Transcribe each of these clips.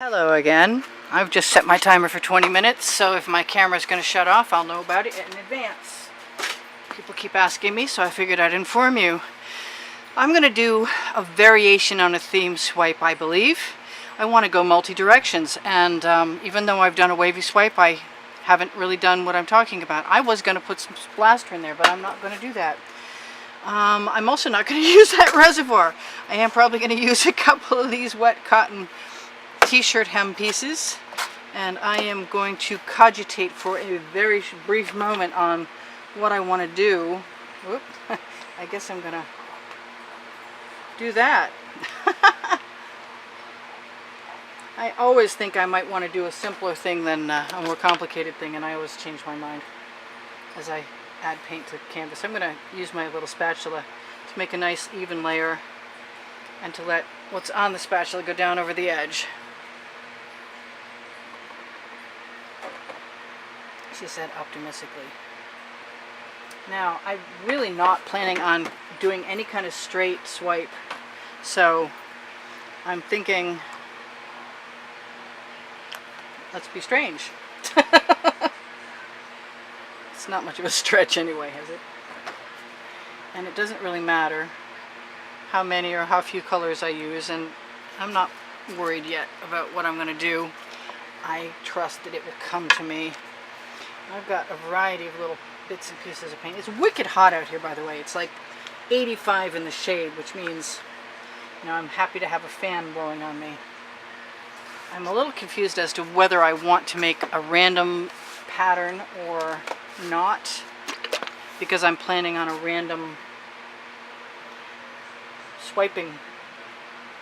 Hello again. I've just set my timer for 20 minutes, so if my camera's going to shut off, I'll know about it in advance. People keep asking me, so I figured I'd inform you. I'm going to do a variation on a theme swipe, I believe. I want to go multi-directions, and even though I've done a wavy swipe, I haven't really done what I'm talking about. I was going to put some splaster in there, but I'm not going to do that. I'm also not going to use that reservoir. I am probably going to use a couple of these wet cotton t-shirt hem pieces, and I am going to cogitate for a very brief moment on what I want to do. Whoop. I guess I'm gonna do that. I always think I might want to do a simpler thing than a more complicated thing, and I always change my mind as I add paint to canvas. I'm going to use my little spatula to make a nice even layer and to let what's on the spatula go down over the edge. She said optimistically. Now, I'm really not planning on doing any kind of straight swipe, so I'm thinking, let's be strange. It's not much of a stretch anyway, is it? And it doesn't really matter how many or how few colors I use, and I'm not worried yet about what I'm going to do. I trust that it will come to me. I've got a variety of little bits and pieces of paint. It's wicked hot out here, by the way. It's like 85 in the shade, which means, you know, I'm happy to have a fan blowing on me. I'm a little confused as to whether I want to make a random pattern or not, because I'm planning on a random swiping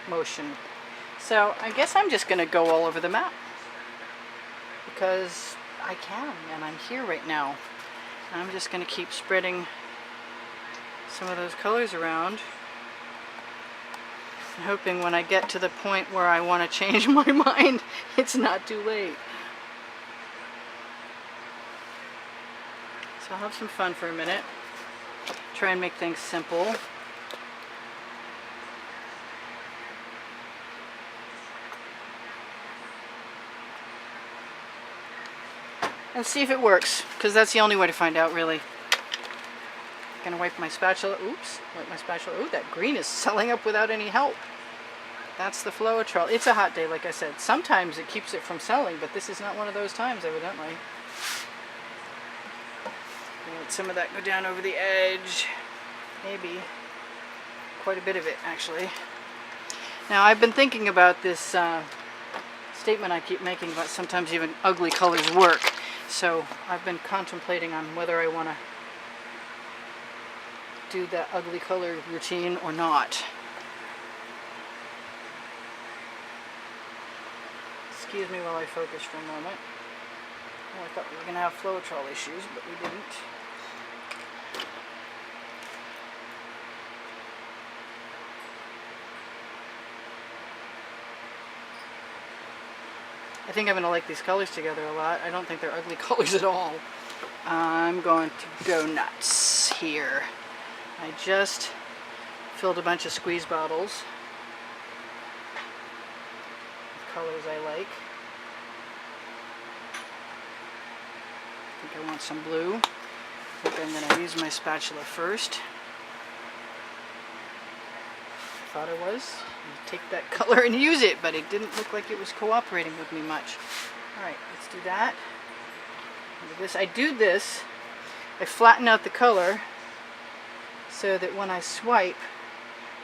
motion. So I guess I'm just going to go all over the map, because I can, and I'm here right now. And I'm just going to keep spreading some of those colors around and hoping when I get to the point where I want to change my mind, it's not too late. So I'll have some fun for a minute. Try and make things simple. And see if it works, because that's the only way to find out, really. Gonna wipe my spatula. Oops, wipe my spatula. Ooh, that green is selling up without any help. That's the Floetrol. It's a hot day, like I said. Sometimes it keeps it from selling, but this is not one of those times, evidently. Let some of that go down over the edge. Maybe quite a bit of it, actually. Now, I've been thinking about this statement I keep making about sometimes even ugly colors work. So I've been contemplating on whether I want to do that ugly color routine or not. Excuse me while I focus for a moment. Oh, I thought we were going to have Floetrol issues, but we didn't. I think I'm going to like these colors together a lot. I don't think they're ugly colors at all. I'm going to go nuts here. I just filled a bunch of squeeze bottles with colors I like. I think I want some blue. I think I'm going to use my spatula first. Thought I was. Take that color and use it, but it didn't look like it was cooperating with me much. Alright, let's do that. I do this, I flatten out the color so that when I swipe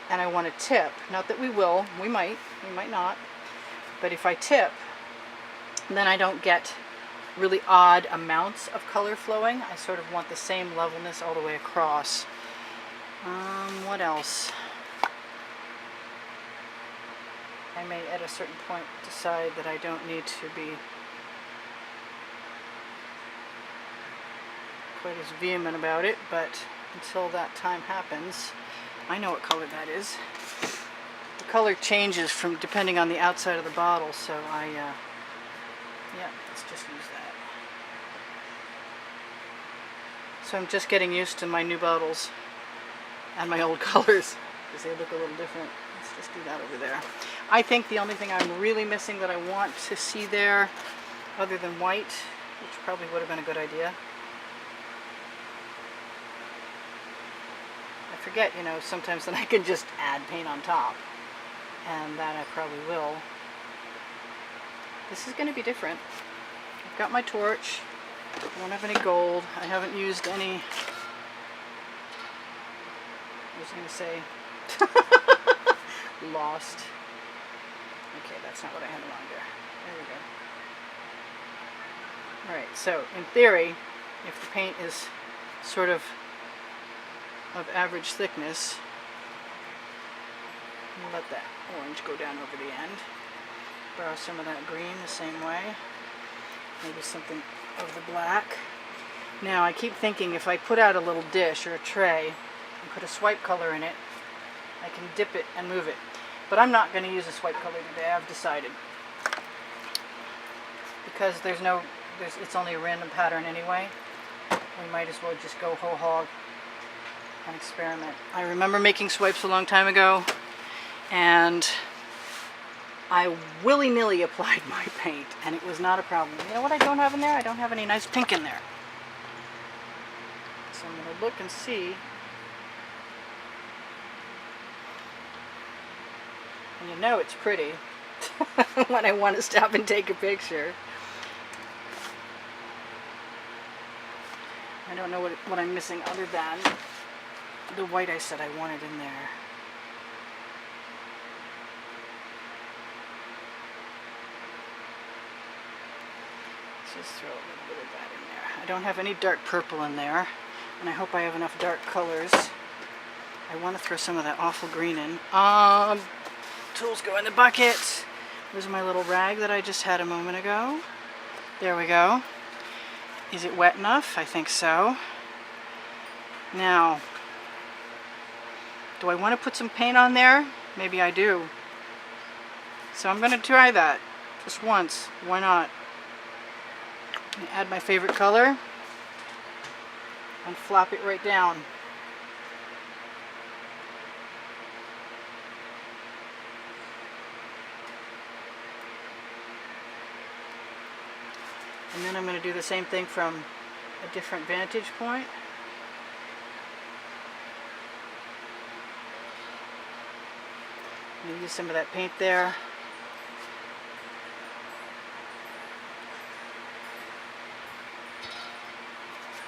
and I want to tip, not that we will, we might not, but if I tip, then I don't get really odd amounts of color flowing. I sort of want the same levelness all the way across. What else? I may at a certain point decide that I don't need to be quite as vehement about it, but until that time happens, I know what color that is. The color changes from depending on the outside of the bottle, so yeah, let's just use that. So I'm just getting used to my new bottles and my old colors, because they look a little different. Let's Let's just do that over there. I think the only thing I'm really missing that I want to see there, other than white, which probably would have been a good idea. I forget, you know, sometimes then I can just add paint on top. And that I probably will. This is going to be different. I've got my torch. I don't have any gold. I haven't used any... I was going to say... lost. Okay, that's not what I had longer. There we go. Alright, so in theory, if the paint is sort of average thickness, we'll let that orange go down over the end. Borrow some of that green the same way. Maybe something of the black. Now I keep thinking if I put out a little dish or a tray and put a swipe color in it, I can dip it and move it. But I'm not going to use a swipe color today, I've decided. Because it's only a random pattern anyway. We might as well just go whole hog and experiment. I remember making swipes a long time ago, and I willy-nilly applied my paint, and it was not a problem. You know what I don't have in there? I don't have any nice pink in there. So I'm going to look and see. And you know it's pretty when I want to stop and take a picture. I don't know what I'm missing other than the white I said I wanted in there. Just throw a little bit of that in there. I don't have any dark purple in there, and I hope I have enough dark colors. I want to throw some of that awful green in. Tools go in the bucket. There's my little rag that I just had a moment ago. There we go. Is it wet enough? I think so. Now, do I want to put some paint on there? Maybe I do. So I'm going to try that just once. Why not? Add my favorite color and flop it right down. And then I'm going to do the same thing from a different vantage point. I'm going to use some of that paint there.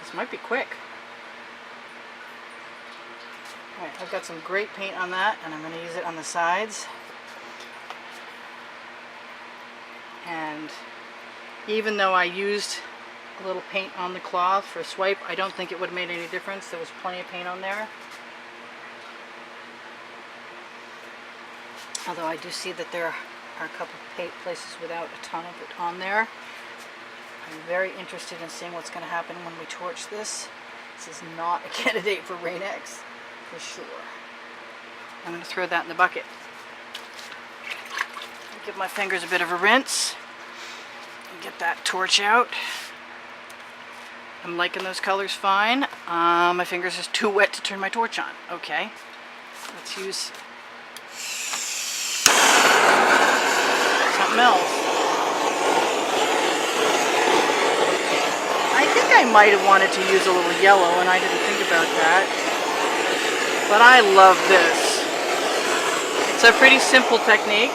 This might be quick. Alright, I've got some great paint on that, and I'm going to use it on the sides. And even though I used a little paint on the cloth for a swipe, I don't think it would have made any difference. There was plenty of paint on there. Although I do see that there are a couple of places without a ton of it on there. I'm very interested in seeing what's going to happen when we torch this. This is not a candidate for Rain-X, for sure. I'm going to throw that in the bucket. Give my fingers a bit of a rinse. And get that torch out. I'm liking those colors fine. My fingers are too wet to turn my torch on. Okay. Let's use something else. I think I might have wanted to use a little yellow, and I didn't think about that. But I love this. It's a pretty simple technique.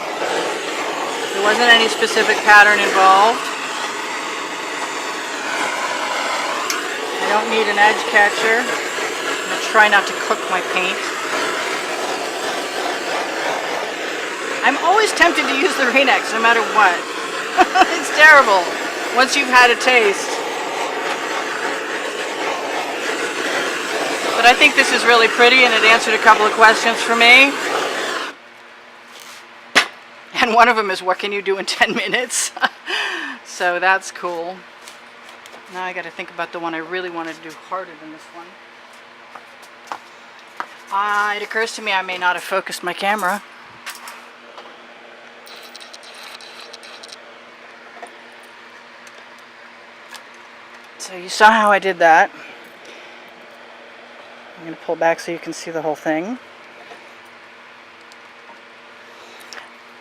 There wasn't any specific pattern involved. I don't need an edge catcher. I'm going to try not to cook my paint. I'm always tempted to use the Rain-X no matter what. It's terrible once you've had a taste. But I think this is really pretty, and it answered a couple of questions for me. And one of them is, what can you do in 10 minutes? So that's cool. Now I got to think about the one I really wanted to do harder than this one. It occurs to me I may not have focused my camera. So you saw how I did that. I'm going to pull back so you can see the whole thing.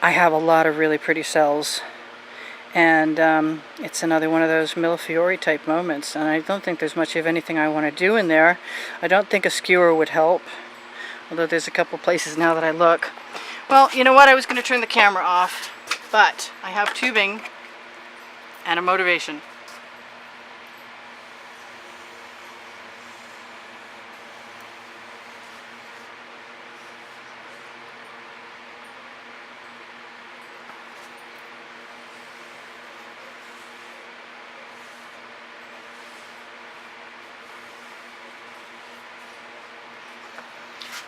I have a lot of really pretty cells, and it's another one of those Millefiori type moments, and I don't think there's much of anything I want to do in there. I don't think a skewer would help, although there's a couple places now that I look. Well, you know what, I was going to turn the camera off, but I have tubing and a motivation.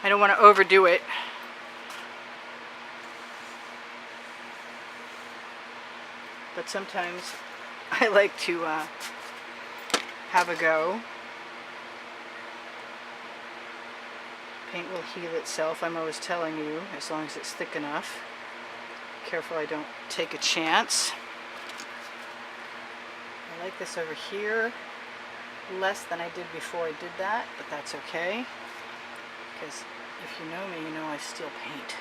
I don't want to overdo it. But sometimes I like to have a go. Paint will heal itself, I'm always telling you, as long as it's thick enough. Careful I don't take a chance. I like this over here less than I did before I did that, but that's okay. Because if you know me, you know I steal paint.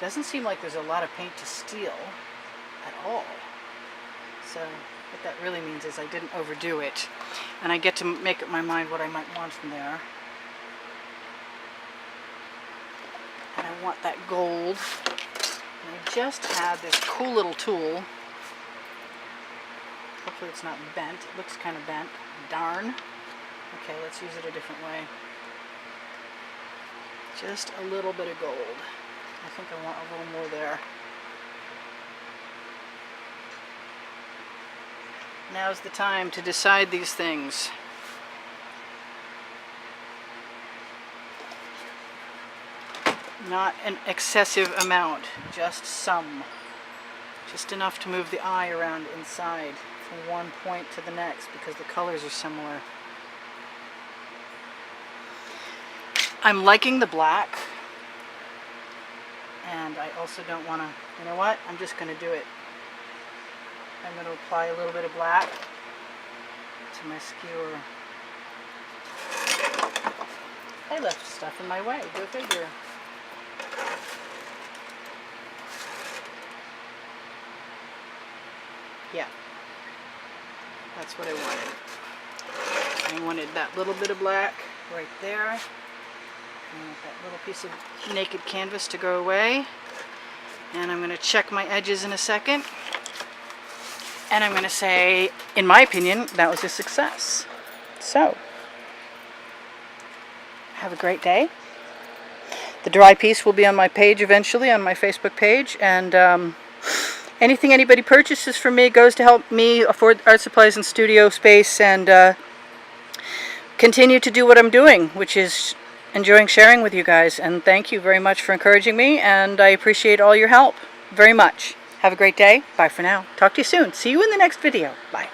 Doesn't seem like there's a lot of paint to steal at all. So what that really means is I didn't overdo it. And I get to make up my mind what I might want from there. And I want that gold. And I just had this cool little tool. Hopefully it's not bent. It looks kind of bent. Darn. Okay, let's use it a different way. Just a little bit of gold. I think I want a little more there. Now's the time to decide these things. Not an excessive amount, just some. Just enough to move the eye around inside from one point to the next because the colors are similar. I'm liking the black, and I also don't want to, you know what, I'm just going to do it. I'm going to apply a little bit of black to my skewer. I left stuff in my way, go figure. Yeah, that's what I wanted. I wanted that little bit of black right there. I want that little piece of naked canvas to go away. And I'm going to check my edges in a second. And I'm going to say, in my opinion, that was a success. So, have a great day. The dry piece will be on my page eventually, on my Facebook page. And anything anybody purchases from me goes to help me afford art supplies and studio space and continue to do what I'm doing, which is enjoying sharing with you guys. And thank you very much for encouraging me, and I appreciate all your help very much. Have a great day. Bye for now. Talk to you soon. See you in the next video. Bye.